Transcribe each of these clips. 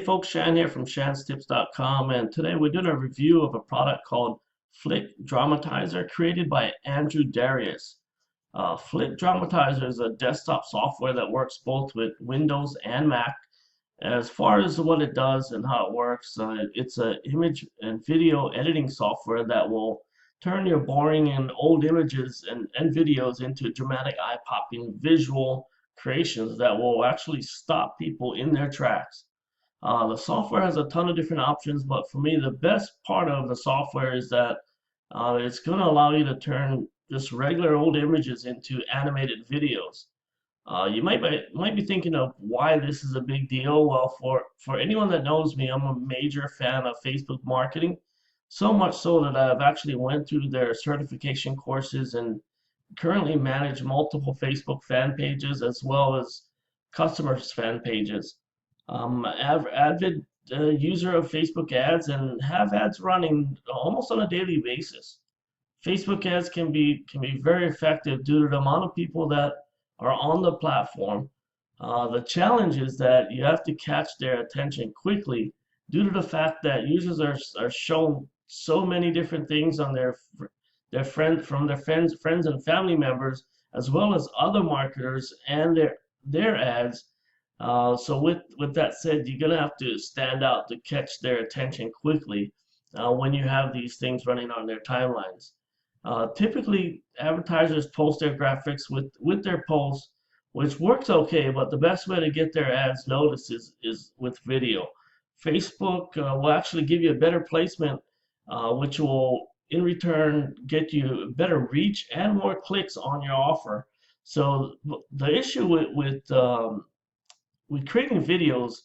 folks, Shan here from shanstips.com, and today we're doing a review of a product called FlickDramatizer created by Andrew Darius. FlickDramatizer is a desktop software that works both with Windows and Mac. As far as what it does and how it works, it's an image and video editing software that will turn your boring and old images and videos into dramatic, eye-popping visual creations that will actually stop people in their tracks. The software has a ton of different options, but for me, the best part of the software is that it's going to allow you to turn just regular old images into animated videos. You might be thinking of why this is a big deal. Well, for anyone that knows me, I'm a major fan of Facebook marketing, so much so that I've actually went through their certification courses and currently manage multiple Facebook fan pages as well as customers' fan pages. Avid user of Facebook ads and have ads running almost on a daily basis. Facebook ads can be very effective due to the amount of people that are on the platform. The challenge is that you have to catch their attention quickly due to the fact that users are shown so many different things on their friends and family members, as well as other marketers and their ads. So with that said, you're gonna have to stand out to catch their attention quickly when you have these things running on their timelines. Typically, advertisers post their graphics with their posts, which works okay, but the best way to get their ads noticed is with video. Facebook will actually give you a better placement, which will in return get you better reach and more clicks on your offer. So the issue with creating videos,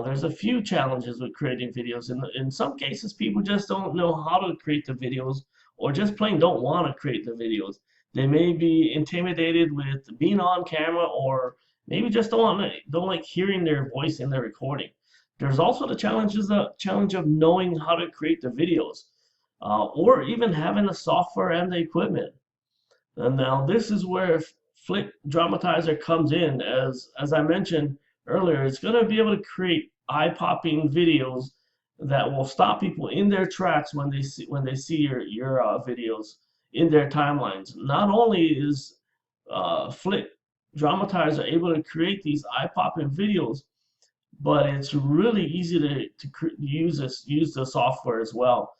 there's a few challenges with creating videos. In some cases, people just don't know how to create the videos or just plain don't want to create the videos. They may be intimidated with being on camera or maybe just don't like hearing their voice in their recording. There's also the challenge of knowing how to create the videos or even having the software and the equipment. And now this is where FlickDramatizer comes in. As I mentioned earlier, it's going to be able to create eye-popping videos that will stop people in their tracks when they see your videos in their timelines. Not only is FlickDramatizer able to create these eye-popping videos, but it's really easy to use the software as well.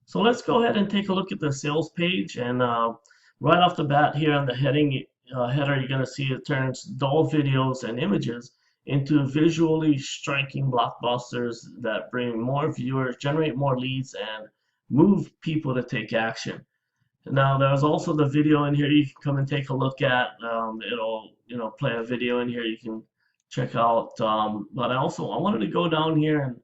So let's go ahead and take a look at the sales page, and right off the bat here on the header, you're going to see it turns dull videos and images into visually striking blockbusters that bring more viewers, generate more leads, and move people to take action. Now there's also the video in here you can come and take a look at. It'll play a video in here you can check out. But I wanted to go down here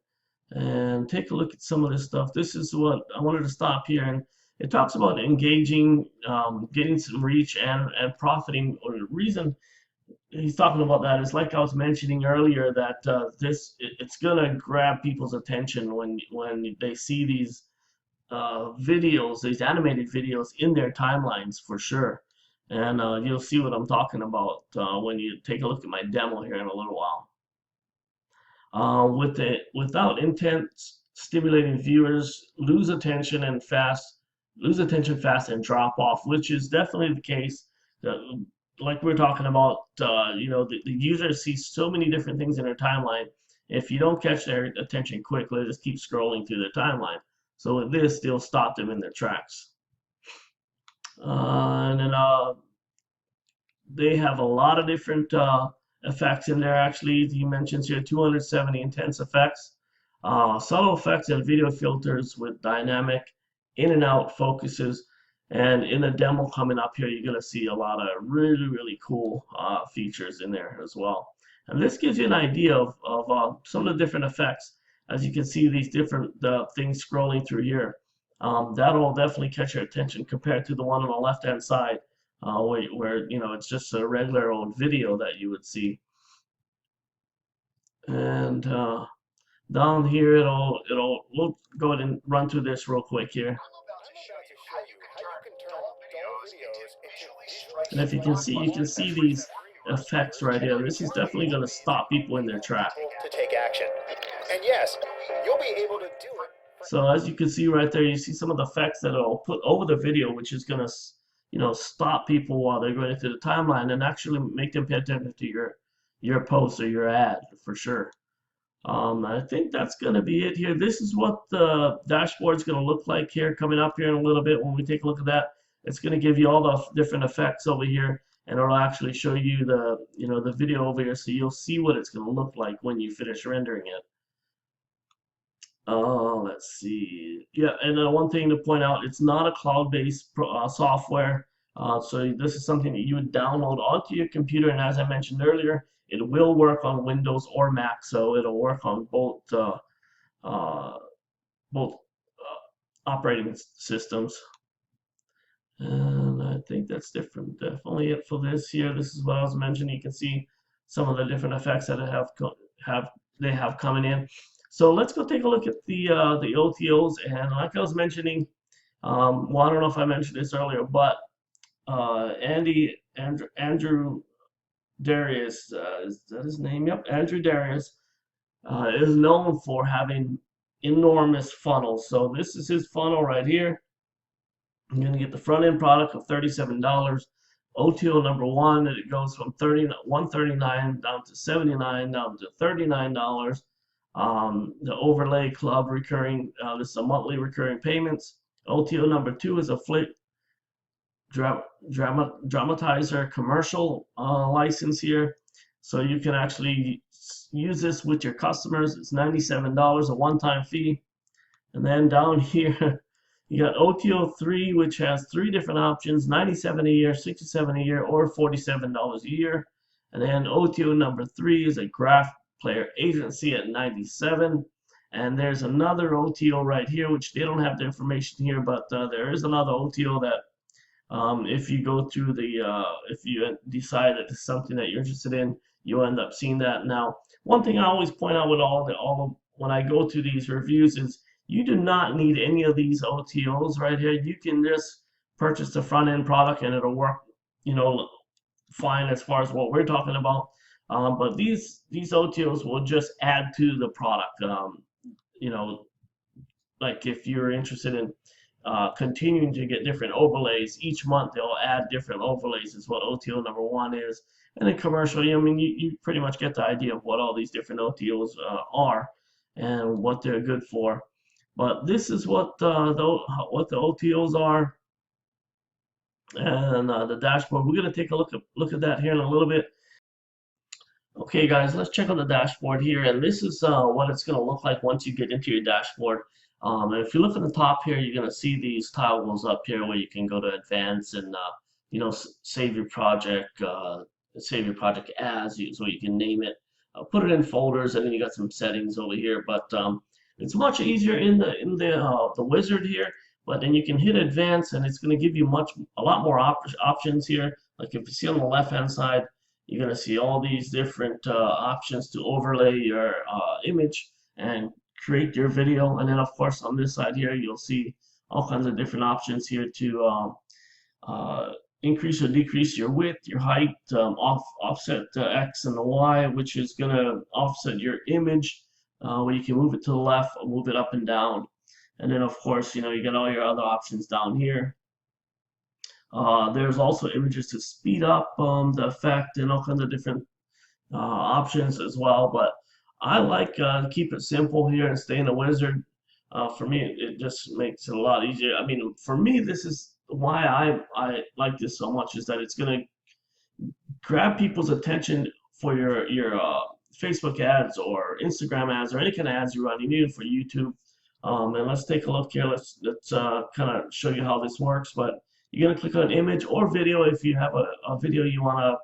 and take a look at some of this stuff. This is what I wanted to stop here, and it talks about engaging, getting some reach and profiting. Or the reason he's talking about that is, like I was mentioning earlier, that it's gonna grab people's attention when they see these videos, these animated videos in their timelines for sure. And you'll see what I'm talking about when you take a look at my demo here in a little while. Without intent, stimulating viewers lose attention fast and drop off, which is definitely the case. Like we're talking about, the user sees so many different things in their timeline. If you don't catch their attention quickly, they just keep scrolling through their timeline. So with this, they'll stop them in their tracks. And then they have a lot of different effects in there. Actually, he mentions here 270 intense effects, subtle effects and video filters with dynamic in and out focuses. And in the demo coming up here, you're going to see a lot of really cool features in there as well. And this gives you an idea of some of the different effects. As you can see, these different things scrolling through here. That'll definitely catch your attention compared to the one on the left-hand side, where it's just a regular old video that you would see. And down here, we'll go ahead and run through this real quick here. And if you can see these effects right here. This is definitely going to stop people in their track. To take yes, you'll be able to do it. So as you can see right there, you see some of the effects that it'll put over the video, which is gonna, stop people while they're going through the timeline and actually make them pay attention to your post or your ad for sure. I think that's going to be it here. This is what the dashboard is going to look like here coming up here in a little bit. When we take a look at that, it's going to give you all the different effects over here, and it'll actually show you the video over here, so you'll see what it's going to look like when you finish rendering it. Let's see. Yeah, and one thing to point out, it's not a cloud-based software. So this is something that you would download onto your computer, and as I mentioned earlier, it will work on Windows or Mac, so it'll work on uh, both operating systems. And I think that's definitely it for this here. This is what I was mentioning. You can see some of the different effects that they have coming in. So let's go take a look at the OTOs. And like I was mentioning, well, I don't know if I mentioned this earlier, but Andrew Darius, is that his name? Yep, Andrew Darius is known for having enormous funnels. So this is his funnel right here. You're going to get the front end product of $37. OTO number one, and it goes from $139 down to $79 down to $39. The overlay club recurring, this is a monthly recurring payments. OTO number two is a FlickDramatizer commercial license here. So you can actually use this with your customers. It's $97, a one-time fee. And then down here, you got OTO 3, which has three different options, $97 a year, $67 a year, or $47 a year. And then OTO number 3 is a graph player agency at $97. And there's another OTO right here, which they don't have the information here, but there is another OTO that if you go through if you decide that it's something that you're interested in, you'll end up seeing that. Now, one thing I always point out with when I go through these reviews is you do not need any of these OTOs right here. You can just purchase the front end product and it'll work, fine as far as what we're talking about. But these OTOs will just add to the product. Like if you're interested in continuing to get different overlays each month, they'll add different overlays is what OTO number one is. And then commercial, you pretty much get the idea of what all these different OTOs are and what they're good for. But this is what the OTOs are, and the dashboard. We're going to take a look at that here in a little bit. Okay, guys, let's check on the dashboard here, and this is what it's going to look like once you get into your dashboard. And if you look at the top here, you're going to see these toggles up here where you can go to advance and save your project as, so you can name it, put it in folders, and then you got some settings over here. But it's much easier in the wizard here. But then you can hit advance, and it's going to give you a lot more options here. Like if you see on the left hand side, you're going to see all these different options to overlay your image and create your video. And then of course on this side here, you'll see all kinds of different options here to increase or decrease your width, your height, offset the X and the Y, which is going to offset your image, where you can move it to the left or move it up and down. And then of course, you got all your other options down here. There's also images to speed up the effect and all kinds of different options as well. But I like keep it simple here and stay in the wizard. For me, it just makes it a lot easier. I mean, for me, this is why I like this so much, is that it's going to grab people's attention for your Facebook ads or Instagram ads or any kind of ads you run. You need it for YouTube. And let's take a look here. Let's kind of show you how this works. But you're going to click on image or video if you have a video you wanna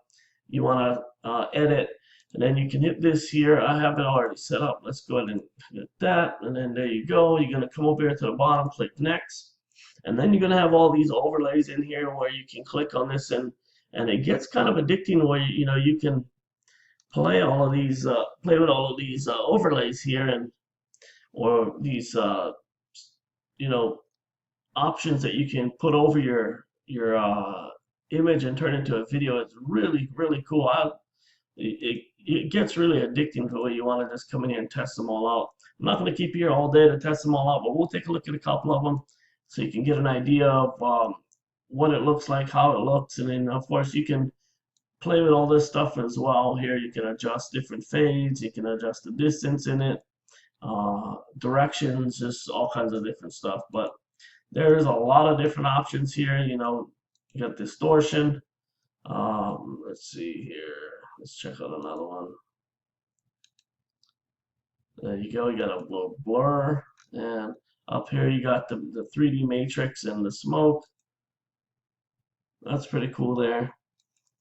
edit, and then you can hit this here. I have it already set up. Let's go ahead and hit that, and then there you go. You're going to come over here to the bottom, click next, and then you're going to have all these overlays in here where you can click on this, and it gets kind of addicting where you can play all of these play with all of these overlays here, or these options that you can put over your image and turn into a video. It's really, really cool. it gets really addicting to it. You want to just come in here and test them all out. I'm not going to keep you here all day to test them all out, but we'll take a look at a couple of them so you can get an idea of what it looks like, how it looks, and then of course you can play with all this stuff as well. Here you can adjust different fades, you can adjust the distance in it, directions, just all kinds of different stuff. But there is a lot of different options here. You know, you got distortion. Let's see here. Let's check out another one. There you go. You got a little blur, and up here you got the 3D matrix and the smoke. That's pretty cool there.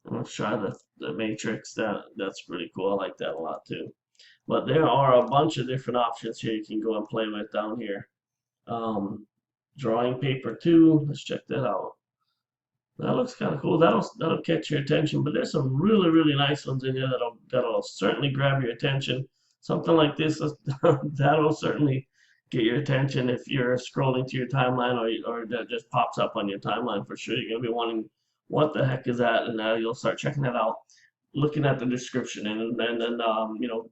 Let's try the matrix. That's pretty cool. I like that a lot too. But there are a bunch of different options here you can go and play with down here. Drawing paper too. Let's check that out. That looks kind of cool. That'll catch your attention. But there's some really nice ones in here that'll certainly grab your attention. Something like this that'll certainly get your attention if you're scrolling to your timeline or that just pops up on your timeline for sure. You're gonna be wondering what the heck is that, and now you'll start checking that out, looking at the description, and then you know,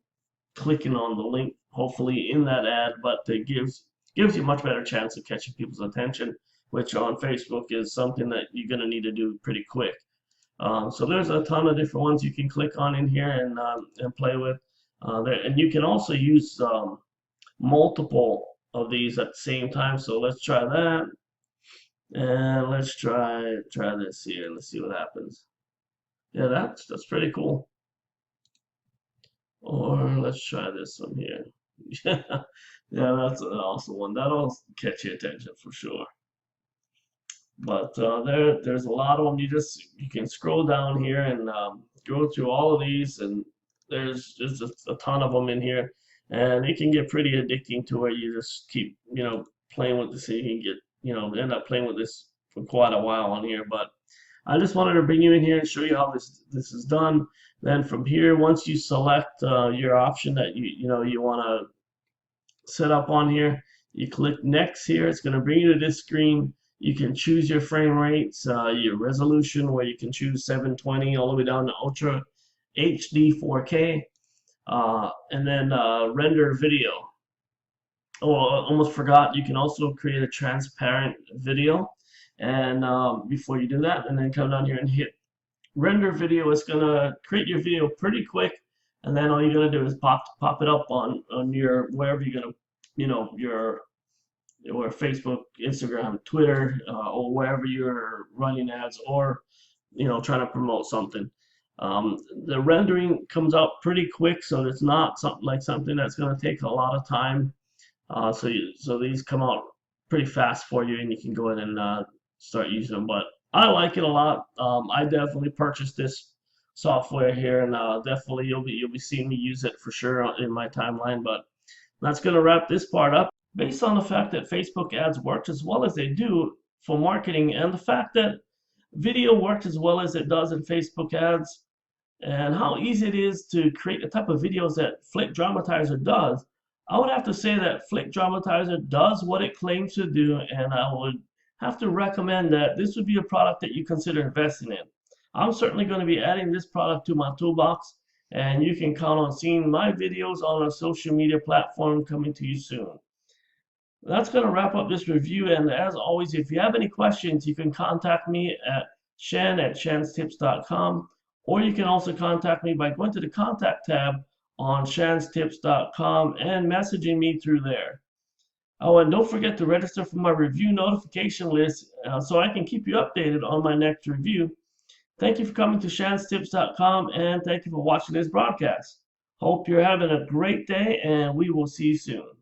clicking on the link hopefully in that ad. But it gives you a much better chance of catching people's attention, which on Facebook is something that you're gonna need to do pretty quick. So there's a ton of different ones you can click on in here and play with. And you can also use multiple of these at the same time. So let's try that, and let's try this here, and let's see what happens. Yeah, that's pretty cool. Or let's try this one here. Yeah, that's an awesome one. That'll catch your attention for sure. But there's a lot of them. You can scroll down here and go through all of these, and there's just a ton of them in here, and it can get pretty addicting to where you just keep, you know, playing with this. You can get, you know, end up playing with this for quite a while on here. But I just wanted to bring you in here and show you how this is done. Then from here, once you select your option that you want to set up on here, you click next here. It's going to bring you to this screen. You can choose your frame rates, your resolution, where you can choose 720 all the way down to Ultra HD 4K, and then render video. Oh, I almost forgot, you can also create a transparent video. And before you do that, and then come down here and hit render video. It's gonna create your video pretty quick, and then all you're gonna do is pop it up on your, wherever you're gonna, you know, your Facebook, Instagram, Twitter, or wherever you're running ads, or, you know, trying to promote something. The rendering comes out pretty quick, so it's not something that's going to take a lot of time. So these come out pretty fast for you, and you can go ahead and start using them. But I like it a lot. I definitely purchased this software here, and definitely you'll be seeing me use it for sure in my timeline. But that's going to wrap this part up. Based on the fact that Facebook ads worked as well as they do for marketing, and the fact that video worked as well as it does in Facebook ads, and how easy it is to create the type of videos that FlickDramatizer does, I would have to say that FlickDramatizer does what it claims to do, and I would have to recommend that this would be a product that you consider investing in. I'm certainly going to be adding this product to my toolbox, and you can count on seeing my videos on a social media platform coming to you soon. That's going to wrap up this review, and as always, if you have any questions, you can contact me at shan@shanstips.com, or you can also contact me by going to the contact tab on shanstips.com and messaging me through there. Oh, and don't forget to register for my review notification list so I can keep you updated on my next review. Thank you for coming to shanstips.com, and thank you for watching this broadcast. Hope you're having a great day, and we will see you soon.